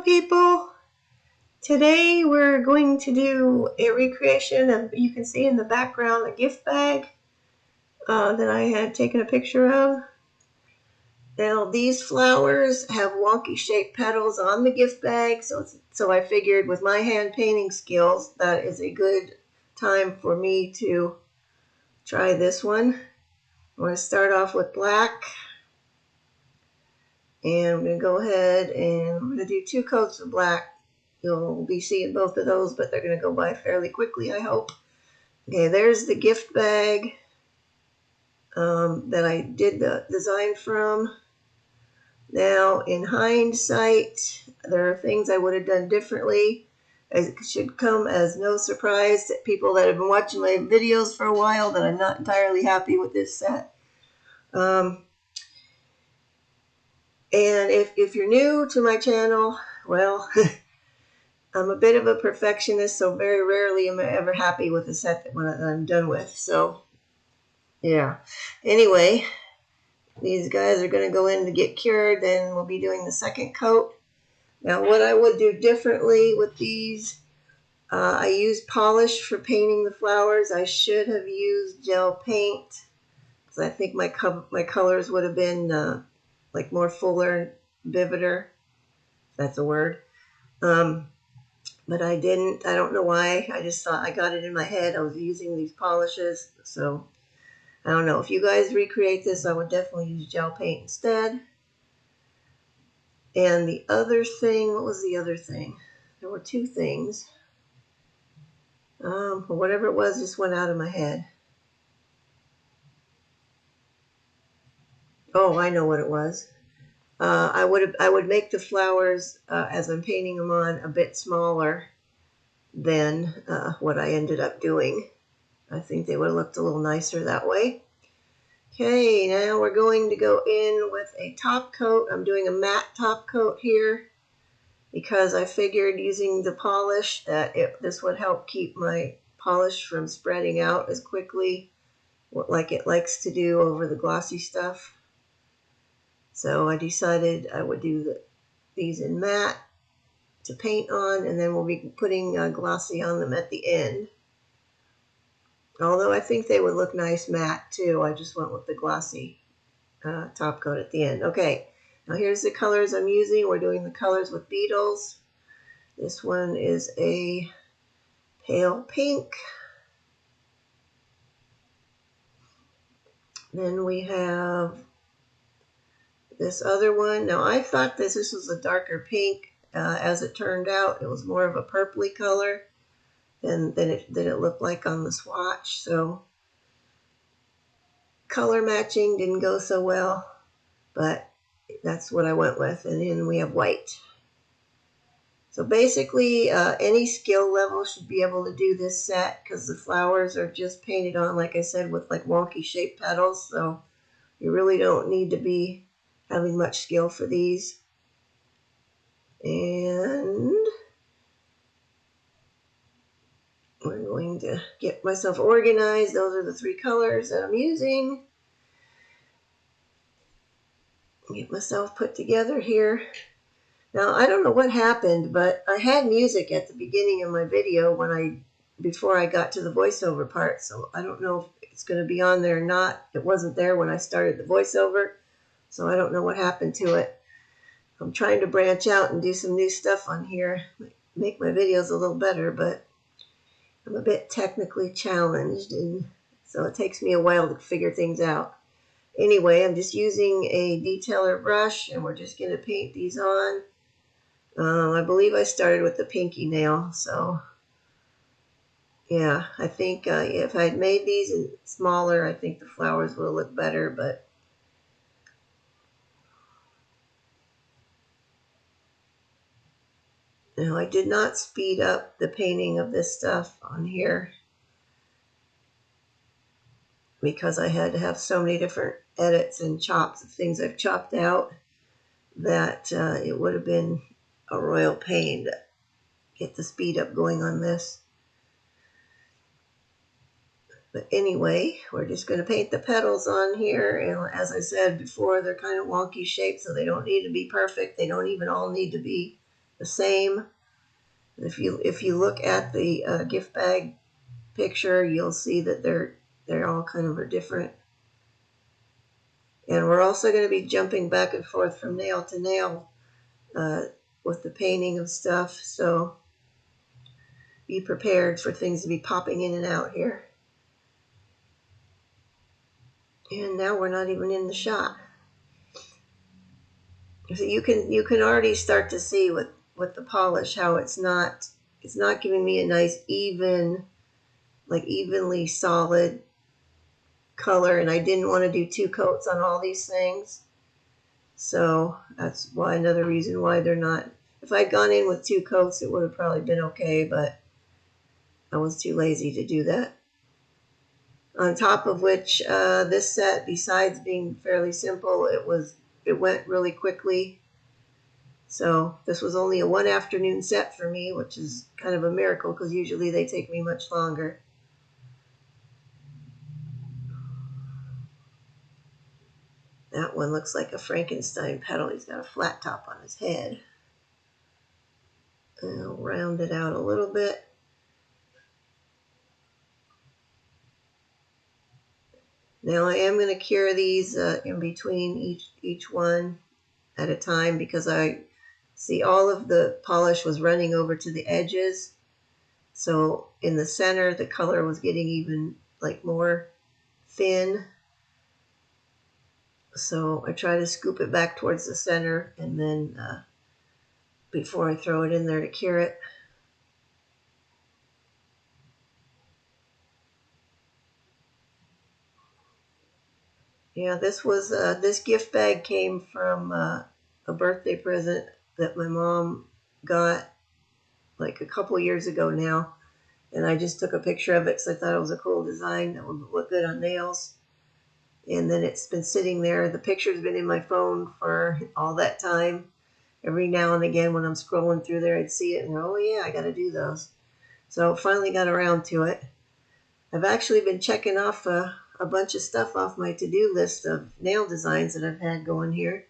people. Today we're going to do a recreation of, you can see in the background, a gift bag that I had taken a picture of. Now these flowers have wonky shaped petals on the gift bag, so I figured with my hand painting skills that is a good time for me to try this one. I'm going to start off with black. And I'm going to go ahead and I'm going to do 2 coats of black. You'll be seeing both of those, but they're going to go by fairly quickly, I hope. Okay, there's the gift bag that I did the design from. Now, in hindsight, there are things I would have done differently. It should come as no surprise to people that have been watching my videos for a while that I'm not entirely happy with this set. And if you're new to my channel, well, I'm a bit of a perfectionist, so very rarely am I ever happy with a set that when I'm done with. So, yeah. Anyway, these guys are going to go in to get cured, then we'll be doing the second coat. Now, what I would do differently with these, I used polish for painting the flowers. I should have used gel paint, because I think my colors would have been like more fuller, vivider, if that's a word. But I didn't. I don't know why. I just thought I got it in my head. I was using these polishes. So I don't know. If you guys recreate this, I would definitely use gel paint instead. And the other thing, what was the other thing? There were 2 things. Whatever it was just went out of my head. Oh, I know what it was. I would make the flowers as I'm painting them on a bit smaller than what I ended up doing. I think they would have looked a little nicer that way. Okay, now we're going to go in with a top coat. I'm doing a matte top coat here because I figured using the polish that this would help keep my polish from spreading out as quickly like it likes to do over the glossy stuff. So I decided I would do these in matte to paint on, and then we'll be putting glossy on them at the end. Although I think they would look nice matte too. I just went with the glossy top coat at the end. Okay, now here's the colors I'm using. We're doing the colors with Beetles. This one is a pale pink. Then we have this other one. Now I thought this was a darker pink. As it turned out, it was more of a purpley color than it looked like on the swatch. So color matching didn't go so well, but that's what I went with. And then we have white. So basically, any skill level should be able to do this set because the flowers are just painted on, like I said, with like wonky shaped petals. So you really don't need to be having much skill for these. And we're going to get myself organized. Those are the 3 colors that I'm using. Get myself put together here. Now, I don't know what happened, but I had music at the beginning of my video before I got to the voiceover part, so I don't know if it's going to be on there or not. It wasn't there when I started the voiceover, so I don't know what happened to it. I'm trying to branch out and do some new stuff on here, make my videos a little better, but I'm a bit technically challenged, and so it takes me a while to figure things out. Anyway, I'm just using a detailer brush, and we're just going to paint these on. I believe I started with the pinky nail, so yeah, I think if I'd made these smaller, I think the flowers would have looked better, but no, I did not speed up the painting of this stuff on here because I had to have so many different edits and chops of things I've chopped out that it would have been a royal pain to get the speed up going on this. But anyway, we're just going to paint the petals on here. And as I said before, they're kind of wonky shaped, so they don't need to be perfect. They don't even all need to be the same. If you look at the gift bag picture, you'll see that they're all kind of are different. And we're also going to be jumping back and forth from nail to nail with the painting of stuff, so be prepared for things to be popping in and out here. And now we're not even in the shot. So you can already start to see with the polish how it's not giving me a nice even, like evenly solid color, and I didn't want to do 2 coats on all these things. So that's why another reason why they're not. If I'd gone in with 2 coats, it would have probably been okay, but I was too lazy to do that. On top of which, this set, besides being fairly simple, it went really quickly. So this was only a 1 afternoon set for me, which is kind of a miracle because usually they take me much longer. That one looks like a Frankenstein petal. He's got a flat top on his head. And I'll round it out a little bit. Now I am going to cure these in between each one at a time because I see all of the polish was running over to the edges. So in the center, the color was getting even like more thin. So I try to scoop it back towards the center and then before I throw it in there to cure it. Yeah, this gift bag came from a birthday present that my mom got like a couple years ago now, and I just took a picture of it because I thought it was a cool design that would look good on nails. And then it's been sitting there. The picture's been in my phone for all that time. Every now and again when I'm scrolling through there, I'd see it and go, oh yeah, I got to do those. So finally got around to it. I've actually been checking off a bunch of stuff off my to-do list of nail designs that I've had going here.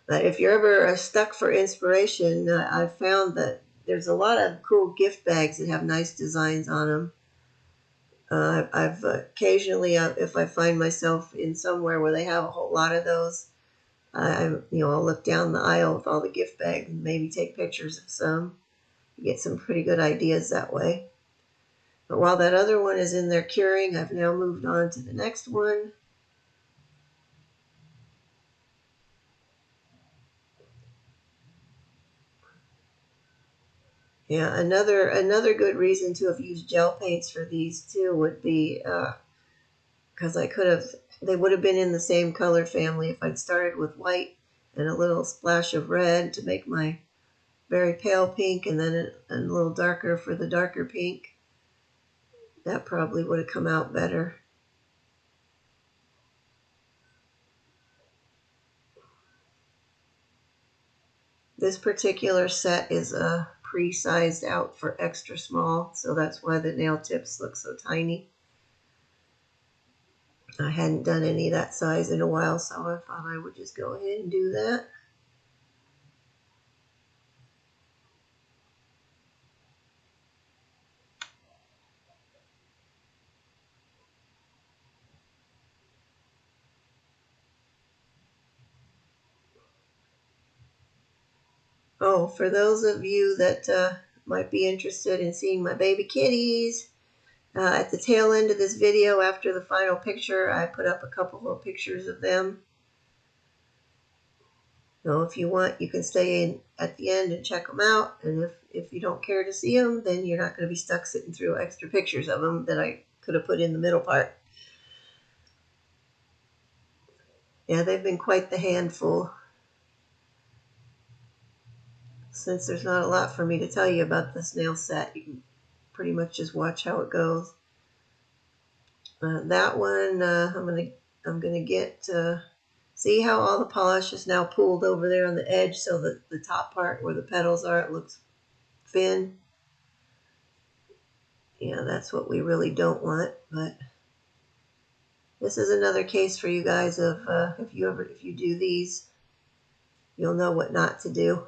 But if you're ever stuck for inspiration, I've found that there's a lot of cool gift bags that have nice designs on them. I've occasionally, if I find myself in somewhere where they have a whole lot of those, I'll look down the aisle with all the gift bags and maybe take pictures of some. Get some pretty good ideas that way. But while that other one is in there curing, I've now moved on to the next one. Yeah, another good reason to have used gel paints for these too would be because they would have been in the same color family if I'd started with white and a little splash of red to make my very pale pink, and then a little darker for the darker pink. That probably would have come out better. This particular set is pre-sized out for extra small, so that's why the nail tips look so tiny. I hadn't done any of that size in a while, so I thought I would just go ahead and do that. Oh, for those of you that might be interested in seeing my baby kitties, at the tail end of this video, after the final picture, I put up a couple of pictures of them. So if you want, you can stay in at the end and check them out. And if you don't care to see them, then you're not going to be stuck sitting through extra pictures of them that I could have put in the middle part. Yeah, they've been quite the handful. Since there's not a lot for me to tell you about this nail set, you can pretty much just watch how it goes. That one, I'm gonna get see how all the polish is now pooled over there on the edge, so that the top part where the petals are, it looks thin. Yeah, that's what we really don't want. But this is another case for you guys of if you do these, you'll know what not to do.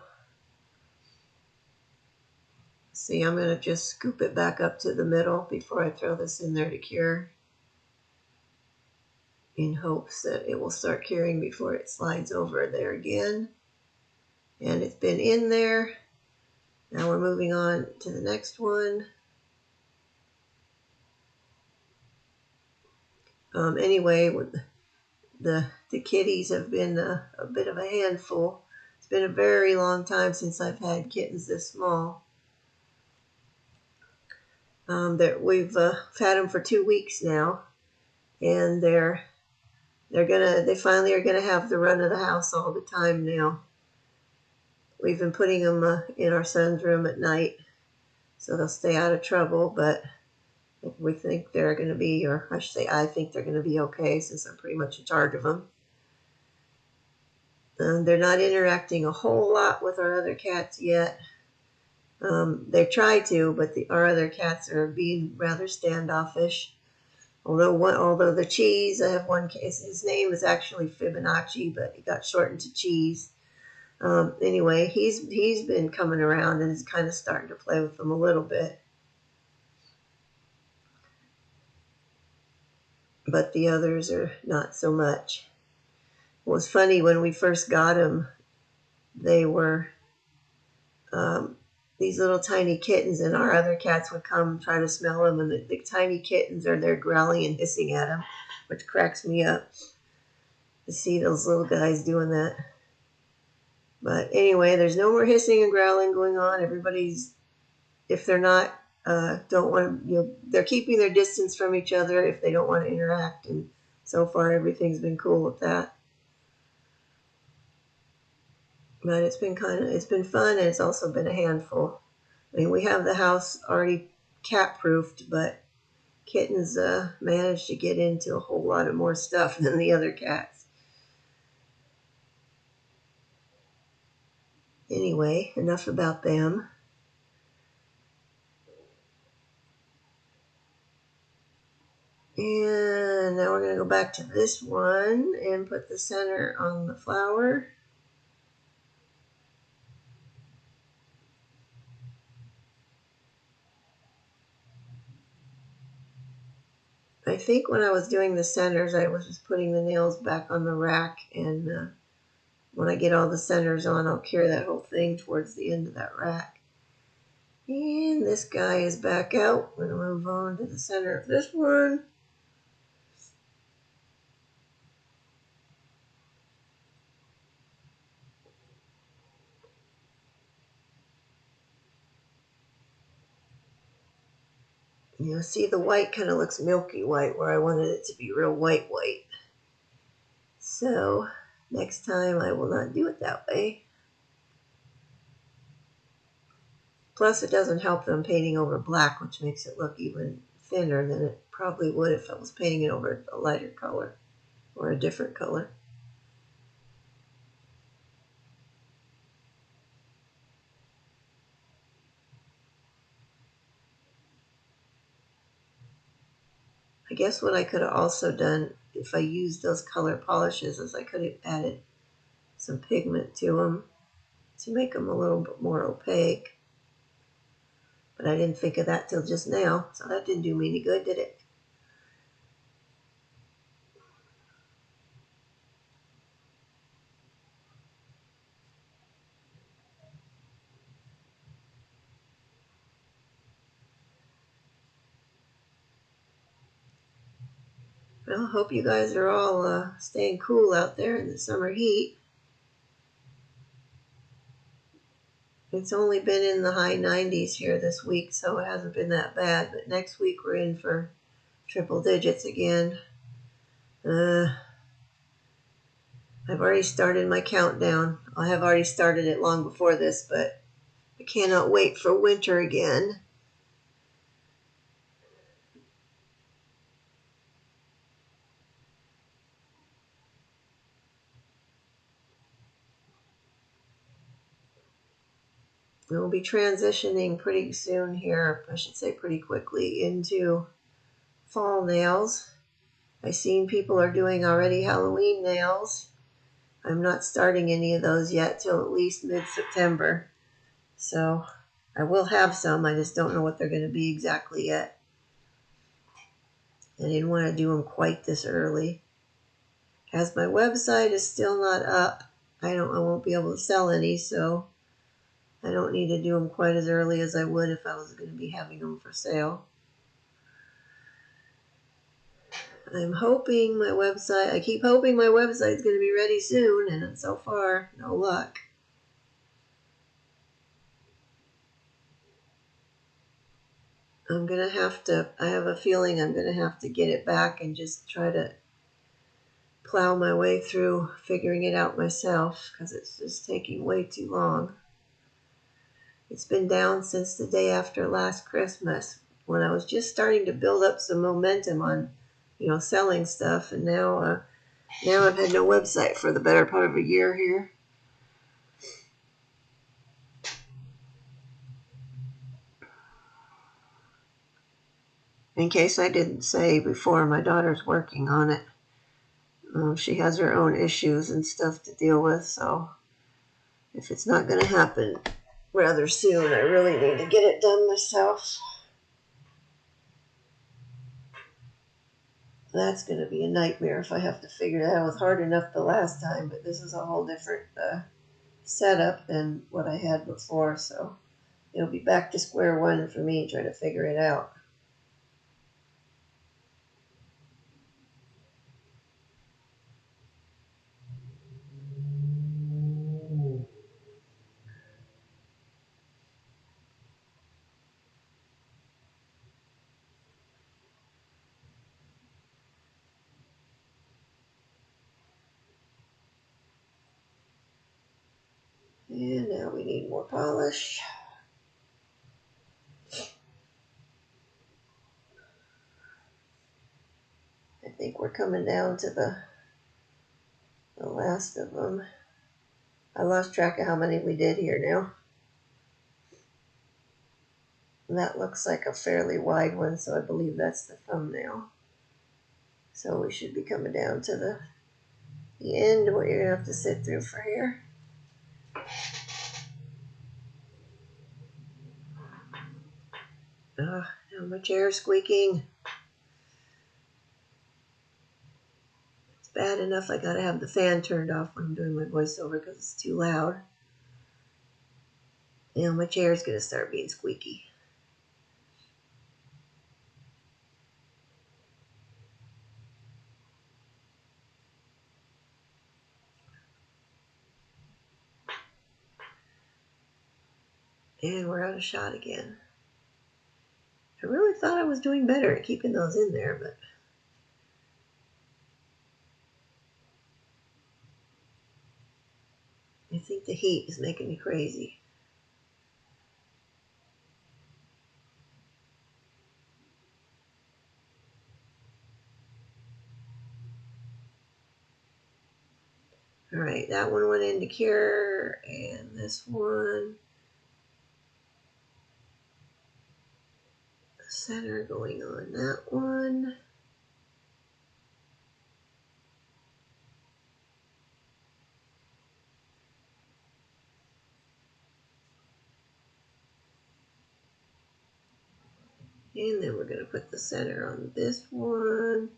See, I'm going to just scoop it back up to the middle before I throw this in there to cure, in hopes that it will start curing before it slides over there again. And it's been in there. Now we're moving on to the next one. Anyway, the kitties have been a bit of a handful. It's been a very long time since I've had kittens this small. We've had them for 2 weeks now, and they finally are gonna have the run of the house all the time now. We've been putting them in our son's room at night, so they'll stay out of trouble. But we think they're going to be, or I should say, I think they're going to be okay, since I'm pretty much in charge of them. They're not interacting a whole lot with our other cats yet. They try to, but our other cats are being rather standoffish. Although the Cheese, I have one case. His name is actually Fibonacci, but he got shortened to Cheese. Anyway, he's been coming around and is kind of starting to play with them a little bit. But the others are not so much. It was funny when we first got them. They were these little tiny kittens, and our other cats would come try to smell them, and the tiny kittens are there growling and hissing at them, which cracks me up to see those little guys doing that. But anyway, there's no more hissing and growling going on. Everybody's, if they're not, don't want to, they're keeping their distance from each other if they don't want to interact, and so far everything's been cool with that. But it's been fun, and it's also been a handful. I mean, we have the house already cat-proofed, but kittens managed to get into a whole lot of more stuff than the other cats. Anyway, enough about them. And now we're going to go back to this one and put the center on the flower. I think when I was doing the centers, I was just putting the nails back on the rack, and when I get all the centers on, I'll cure that whole thing towards the end of that rack. And this guy is back out. We're going to move on to the center of this one. You know, see, the white kind of looks milky white where I wanted it to be real white. So next time I will not do it that way. Plus, it doesn't help that I'm painting over black, which makes it look even thinner than it probably would if I was painting it over a lighter color or a different color. I guess what I could have also done if I used those color polishes is I could have added some pigment to them to make them a little bit more opaque. But I didn't think of that till just now, so that didn't do me any good, did it? Well, I hope you guys are all staying cool out there in the summer heat. It's only been in the high 90s here this week, so it hasn't been that bad. But next week we're in for triple digits again. I've already started my countdown. I have already started it long before this, but I cannot wait for winter again. We'll be transitioning pretty soon here, I should say pretty quickly, into fall nails. I've seen people are doing already Halloween nails. I'm not starting any of those yet till at least mid-September. So I will have some. I just don't know what they're going to be exactly yet. I didn't want to do them quite this early. As my website is still not up, I won't be able to sell any, so I don't need to do them quite as early as I would if I was going to be having them for sale. I'm hoping my website, I keep hoping my website's going to be ready soon, and so far, no luck. I'm going to have to, I have a feeling I'm going to have to get it back and just try to plow my way through figuring it out myself, because it's just taking way too long. It's been down since the day after last Christmas, when I was just starting to build up some momentum on, selling stuff, and now I've had no website for the better part of a year here. In case I didn't say before, my daughter's working on it. She has her own issues and stuff to deal with, so if it's not going to happen rather soon, I really need to get it done myself. That's going to be a nightmare if I have to figure it out. It was hard enough the last time, but this is a whole different setup than what I had before, so it'll be back to square one for me trying to figure it out. And now we need more polish. I think we're coming down to the last of them. I lost track of how many we did here now. And that looks like a fairly wide one, so I believe that's the thumbnail. So we should be coming down to the end, what you're going to have to sit through for here. Now my chair's squeaking. It's bad enough I gotta have the fan turned off when I'm doing my voiceover because it's too loud. Now my chair's gonna start being squeaky. And we're out of shot again. I really thought I was doing better at keeping those in there, but I think the heat is making me crazy. Alright, that one went into cure, and this one, the center going on that one. And then we're going to put the center on this one.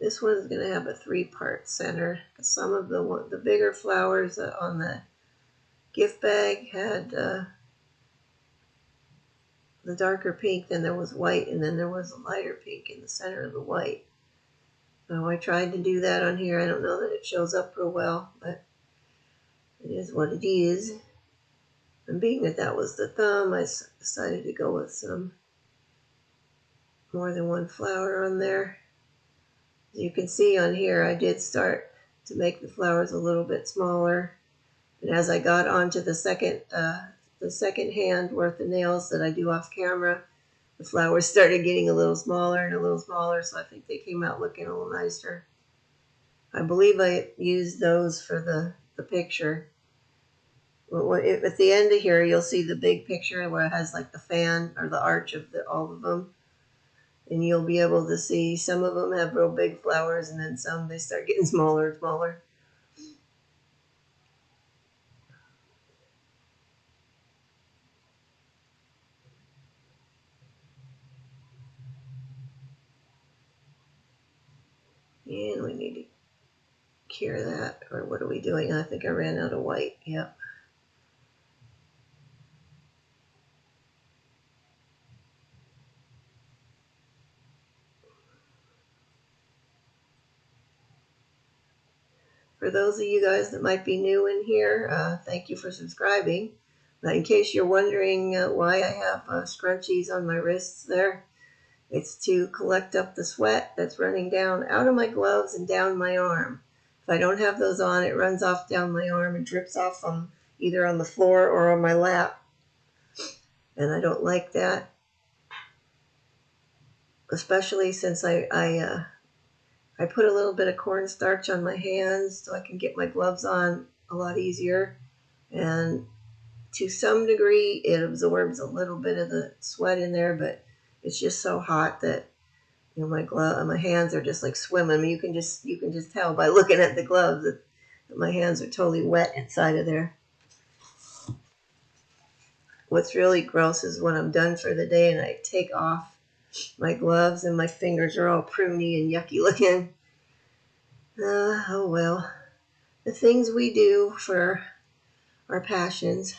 This one's going to have a 3-part center. Some of the bigger flowers on the gift bag had the darker pink, then there was white, and then there was a lighter pink in the center of the white. So I tried to do that on here. I don't know that it shows up real well, but it is what it is. And being that was the thumb, I decided to go with some more than one flower on there. As you can see on here, I did start to make the flowers a little bit smaller. And as I got onto the second hand worth of nails that I do off camera, the flowers started getting a little smaller and a little smaller, so I think they came out looking a little nicer. I believe I used those for the picture. At the end of here, you'll see the big picture where it has like the fan or the arch of all of them. And you'll be able to see some of them have real big flowers, and then some they start getting smaller and smaller. really need to cure that. Or what are we doing? I think I ran out of white. Yep. For those of you guys that might be new in here, thank you for subscribing. In case you're wondering why I have scrunchies on my wrists there, it's to collect up the sweat that's running down out of my gloves and down my arm. If I don't have those on, it runs off down my arm and drips off either on the floor or on my lap. And I don't like that, especially since I put a little bit of cornstarch on my hands so I can get my gloves on a lot easier. And to some degree, it absorbs a little bit of the sweat in there, but it's just so hot that my hands are just like swimming. I mean, you can just tell by looking at the gloves that my hands are totally wet inside of there. What's really gross is when I'm done for the day and I take off my gloves and my fingers are all pruny and yucky looking. Oh well, the things we do for our passions.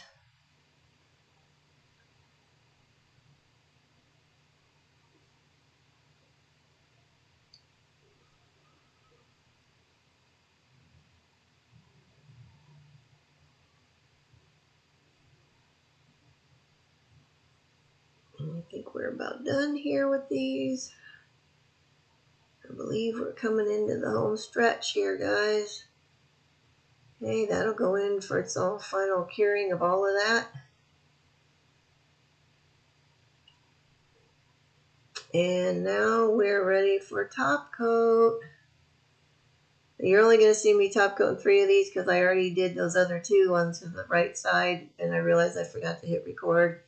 I think we're about done here with these. I believe we're coming into the home stretch here, guys. Hey, that'll go in for its all final curing of all of that. And now we're ready for top coat. You're only going to see me top coat 3 of these because I already did those other 2 ones to the right side, and I realized I forgot to hit record.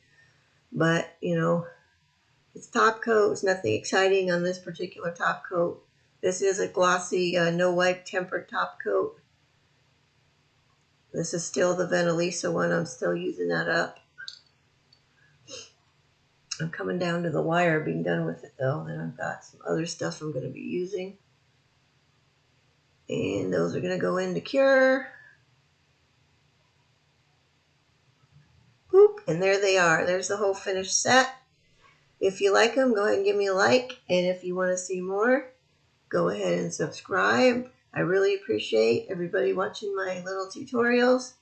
But, it's top coat. It's nothing exciting on this particular top coat. This is a glossy, no wipe tempered top coat. This is still the Venalisa one. I'm still using that up. I'm coming down to the wire, being done with it though. Then I've got some other stuff I'm going to be using. And those are going to go into cure. Boop, and there they are. There's the whole finished set. If you like them, go ahead and give me a like. And if you want to see more, go ahead and subscribe. I really appreciate everybody watching my little tutorials.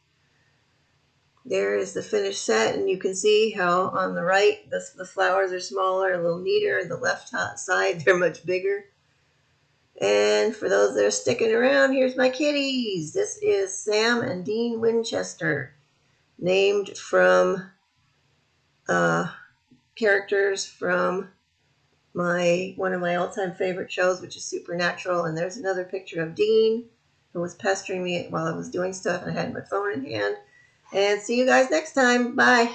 There is the finished set, and you can see how on the right the flowers are smaller, a little neater. The left side, they're much bigger. And for those that are sticking around, here's my kitties. This is Sam and Dean Winchester, named from characters from one of my all-time favorite shows, which is Supernatural. And there's another picture of Dean, who was pestering me while I was doing stuff and I had my phone in hand. And see you guys next time. Bye.